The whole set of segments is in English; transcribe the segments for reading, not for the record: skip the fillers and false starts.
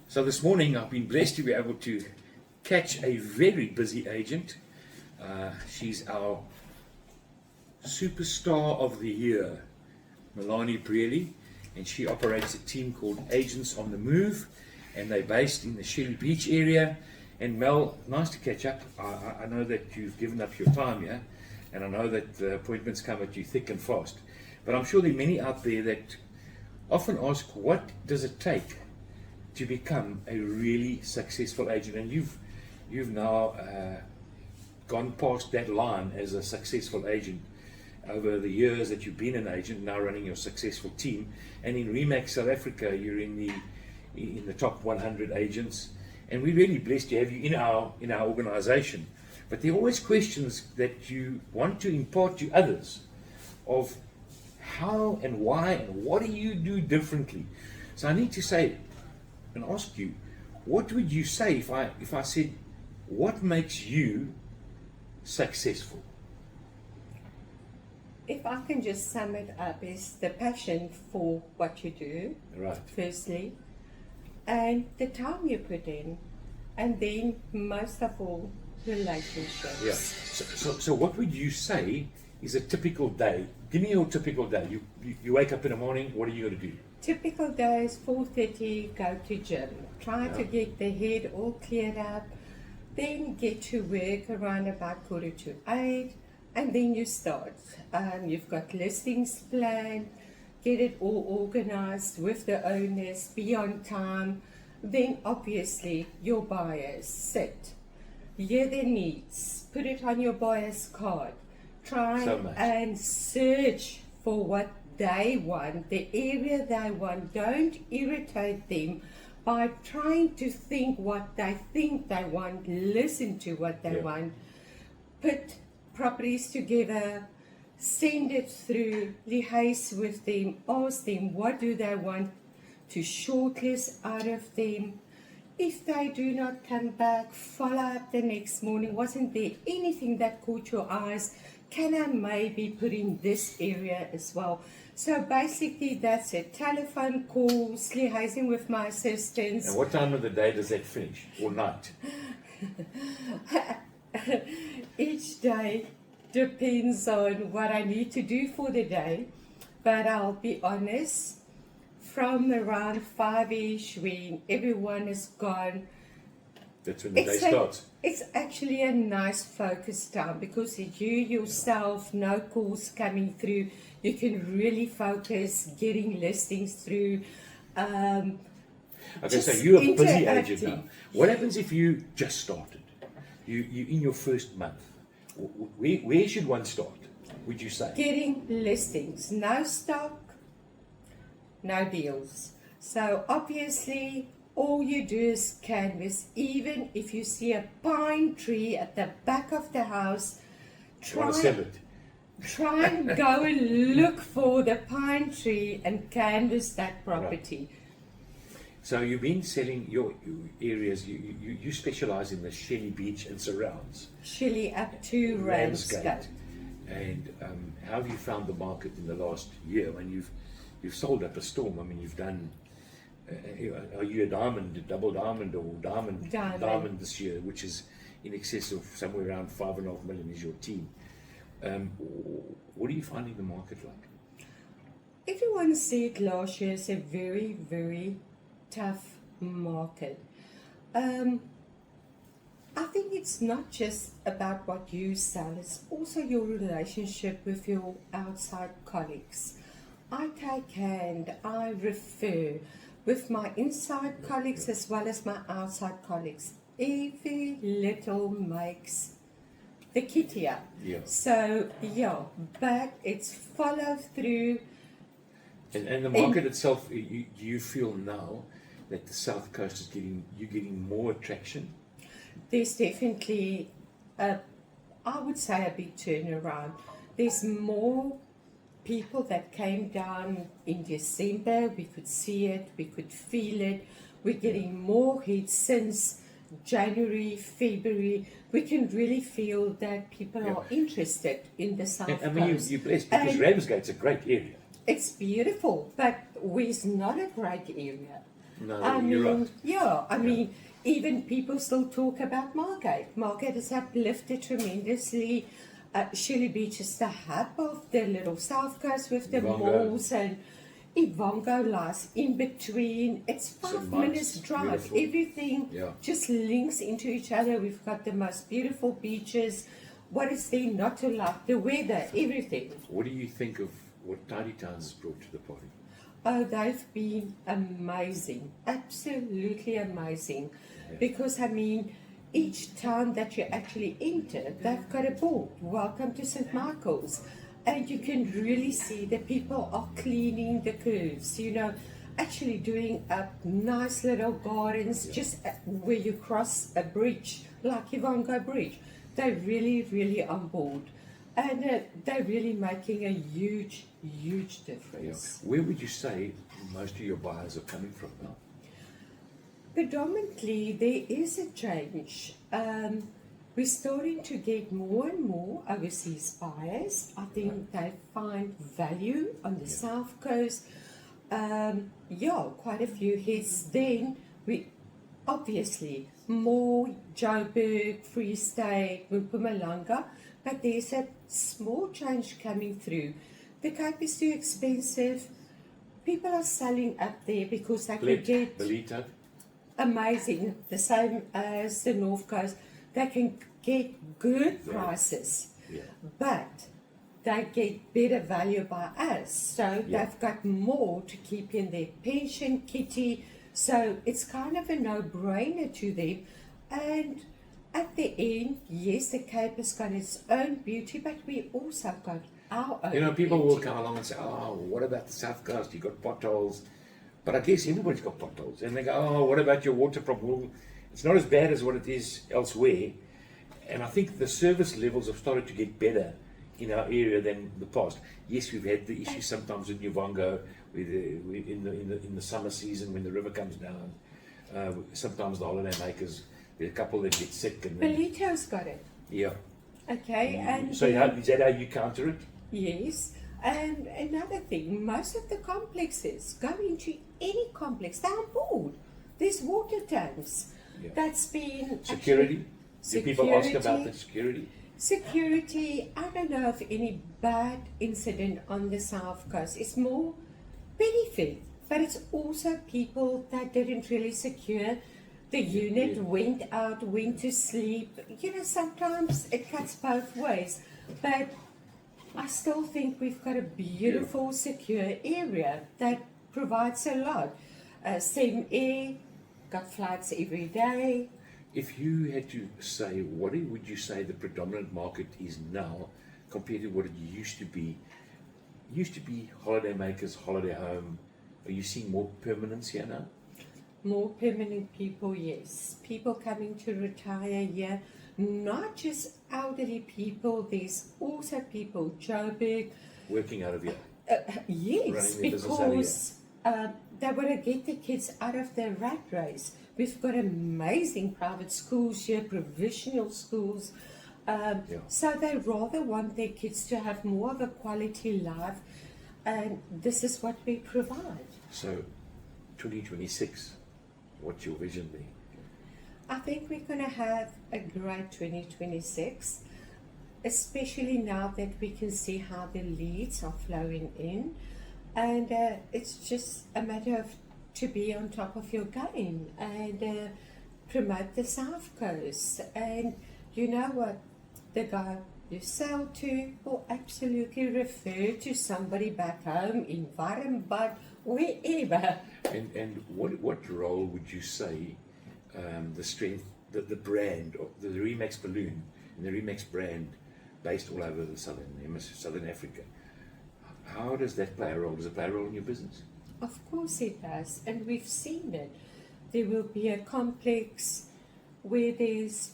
So this morning I've been blessed to be able to catch a very busy agent. She's our superstar of the year, Melanie Brierley, and she operates a team called Agents on the Move, and they're based in the Shelly Beach area. And Mel, nice to catch up. I know that you've given up your time here, and I know that the appointments come at you thick and fast. But I'm sure there are many out there that often ask, what does it take to become a really successful agent? And you've now gone past that line as a successful agent over the years that you've been an agent, now running your successful team. And in REMAX South Africa, you're in the top 100 agents, and we're really blessed to have you in our organization. But there are always questions that you want to impart to others of how and why and what do you do differently. So I need to say and ask you, what would you say if I said, what makes you successful? If I can just sum it up, is the passion for what you do, Right. firstly, and the time you put in, and then most of all, relationships. Yeah. So what would you say is a typical day? Give me your typical day. You wake up in the morning, what are you going to do? Typical days, 4:30, go to gym. Try to get the head all cleared up, then get to work around about 7:45, and then you start. You've got listings planned, get it all organized with the owners, be on time. Then obviously your buyers sit, hear their needs, put it on your buyer's card, try and search for what they want, the area they want. Don't irritate them by trying to think what they think they want. Listen to what they want. Put properties together, send it through, liaise with them, ask them what do they want to shortlist out of them. If they do not come back, follow up the next morning. Wasn't there anything that caught your eyes? Can I maybe put in this area as well? So basically that's it. Telephone calls, liaising with my assistants. And what time of the day does that finish? Or night? Each day depends on what I need to do for the day. But I'll be honest, from around 5-ish, when everyone is gone, that's when the day starts. It's actually a nice focus time, because you yourself, no calls coming through, you can really focus getting listings through. Okay, so you're a busy agent now. What happens if you just started? You in your first month. Where should one start, would you say? Getting listings, no stock, no deals. So obviously all you do is canvas. Even if you see a pine tree at the back of the house, try and go and look for the pine tree and canvas that property. Right. So you've been selling your areas, you specialize in the Shelly Beach and surrounds. Shelly up to Ramsgate. And how have you found the market in the last year? When you've sold up a storm. I mean, you've done, are you a diamond, a double diamond, or diamond this year, which is in excess of somewhere around 5.5 million is your team. What are you finding the market like? Everyone said last year is a very, very tough market. I think it's not just about what you sell, it's also your relationship with your outside colleagues. I take hand, I refer with my inside colleagues as well as my outside colleagues. Every little makes the kitty up. Yeah. So but it's follow through. And the market itself, you feel now that the South Coast is getting more attraction? There's definitely I would say a big turnaround. There's more people that came down in December. We could see it, we could feel it. We're getting more hits since January, February. We can really feel that people are interested in the South Coast. I mean, you're blessed, because Ramsgate's a great area. It's beautiful, but it's not a great area. No, I you're mean, right. yeah, I mean, even people still talk about Margate. Margate has uplifted tremendously. Shelly Beach is the hub of the little South Coast with the Ivongo. malls, and Ivongo lies in between. It's St. 5 Mark's, minutes drive. beautiful. Everything Yeah. just links into each other. We've got the most beautiful beaches. What is there not to like? The weather, everything. What do you think of what Tidy Towns has brought to the party? Oh, they've been amazing, absolutely amazing. Yeah. Because I mean, each town that you actually enter, they've got a board, welcome to St. Michael's. And you can really see the people are cleaning the curves, you know, actually doing up nice little gardens just where you cross a bridge, like Ivongo Bridge. They're really, really on board. And they're really making a huge, huge Yeah. difference. Where would you say most of your buyers are coming from now? Predominantly, there is a change. We're starting to get more and more overseas buyers. I think they find value on the South Coast. Quite a few hits. Then we obviously more Joburg, Free State, Mpumalanga, but there's a small change coming through. The Cape is too expensive. People are selling up there because they can get Belito. amazing, the same as the North Coast. They can get good prices, Yeah. but they get better value by us. So Yeah. they've got more to keep in their pension kitty. So it's kind of a no-brainer to them. And at the end, yes, the Cape has got its own beauty, but we also got our own You know, people beauty. will come along and say, oh, what about the South Coast? You got potholes. But I guess everybody's got potholes. And they go, oh, what about your water problem? Well, it's not as bad as what it is elsewhere. And I think the service levels have started to get better in our area than the past. Yes, we've had the issues sometimes in Uvongo in the summer season when the river comes down. Sometimes the holiday makers, there are a couple that get sick. And then, Belito's got it, yeah. okay? And So is that how you counter it? yes, and another thing, most of the complexes, go into any complex, they're on board. There's water tanks. Yeah. That's been Security? Do people ask about Security. the security? Security, I don't know of any bad incident on the South Coast. It's more benefit, but it's also people that didn't really secure. The unit Yeah. went out, went to sleep. You know, sometimes it cuts both ways. But I still think we've got a beautiful, secure area that provides a lot. Same air, got flights every day. If you had to say, what would you say the predominant market is now compared to what it used to be? Used to be holiday makers, holiday home. Are you seeing more permanence here now? More permanent people, yes. People coming to retire here. Not just elderly people, there's also people, Joburg. Working out of here. Yes, Running their business out of because they want to get the kids out of the rat race. We've got amazing private schools here, provisional schools. So they rather want their kids to have more of a quality life, and this is what we provide. So, 2026, what's your vision there? I think we're going to have a great 2026, especially now that we can see how the leads are flowing in. And it's just a matter of to be on top of your game and promote the South Coast. And you know what? The guy you sell to will absolutely refer to somebody back home in Warrenbad, wherever. And what role would you say the strength, the brand, of the REMAX balloon and the REMAX brand based all over the Southern Africa, how does that play a role? Does it play a role in your business? Of course it does, and we've seen it. There will be a complex where there's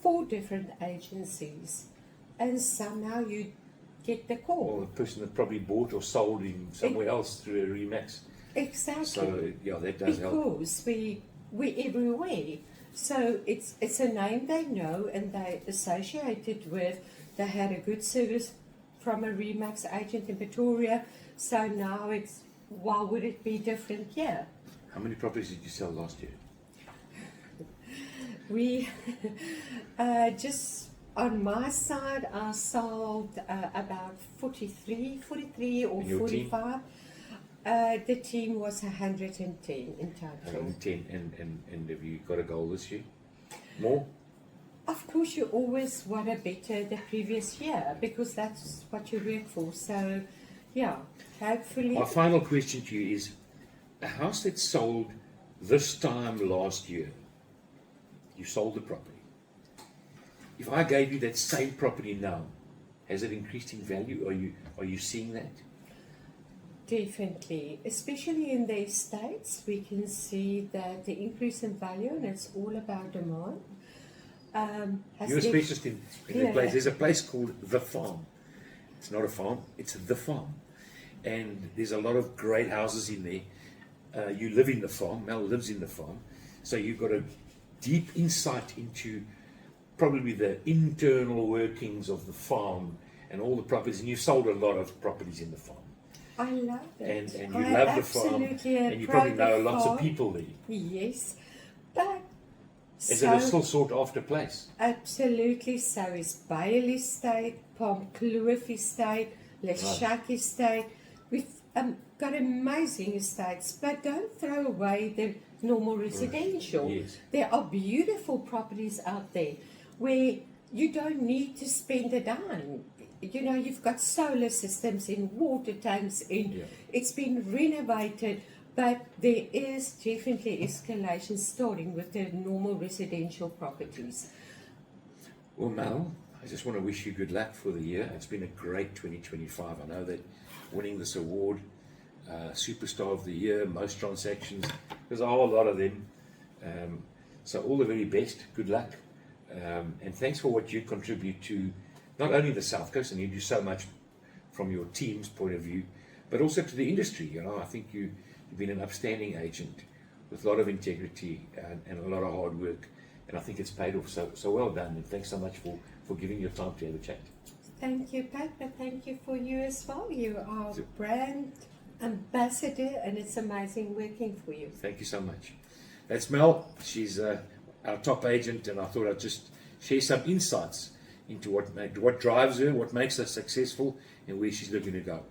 4 different agencies, and somehow you get the Or call. the person that probably bought or sold in somewhere else through a REMAX. Exactly. So yeah, that does help. Because we're everywhere. So it's a name they know and they associate it with. They had a good service from a REMAX agent in Pretoria. So now it's, why would it be different here? How many properties did you sell last year? We just on my side, I sold about 43 or And your team? 45. The team was 110 in total. 110, and have you got a goal this year? More? Of course, you always want to better the previous year because that's what you work for. So, yeah, hopefully. My final question to you is, a house that sold this time last year, you sold the property. If I gave you that same property now, has it increased in value? Are you seeing that? Definitely, especially in the estates, we can see that the increase in value, and it's all about demand. You're a specialist in Yeah. the place. There's a place called The Farm. It's not a farm, it's The Farm. And there's a lot of great houses in there. You live in the farm, Mel lives in the farm. So you've got a deep insight into probably the internal workings of the farm and all the properties. And you've sold a lot of properties in the farm. I love it. And you I love the farm. absolutely And you probably approve know the lots of farm. people there. Yes, but Is it a still sought after place? absolutely so is Bale Estate, Palm Kloof Estate, Leshak Estate. We've got amazing estates, but don't throw away the normal residential. Yes. There are beautiful properties out there where you don't need to spend a dime. You know, you've got solar systems in, water tanks in, Yeah. it's been renovated, but there is definitely escalation starting with the normal residential properties. Well, Mel, I just want to wish you good luck for the year. It's been a great 2025. I know that winning this award, Superstar of the Year, most transactions, there's a whole lot of them. So all the very best, good luck. And thanks for what you contribute to not only the South Coast, and you do so much from your team's point of view, but also to the industry. You know, I think you've been an upstanding agent with a lot of integrity and a lot of hard work, and I think it's paid off. So well done, and thanks so much for giving your time to have a chat. Thank you, Pat, but thank you for you as well. You are brand ambassador, and it's amazing working for you. Thank you so much. That's Mel. She's our top agent, and I thought I'd just share some insights into what drives her, what makes her successful, and where she's looking to go.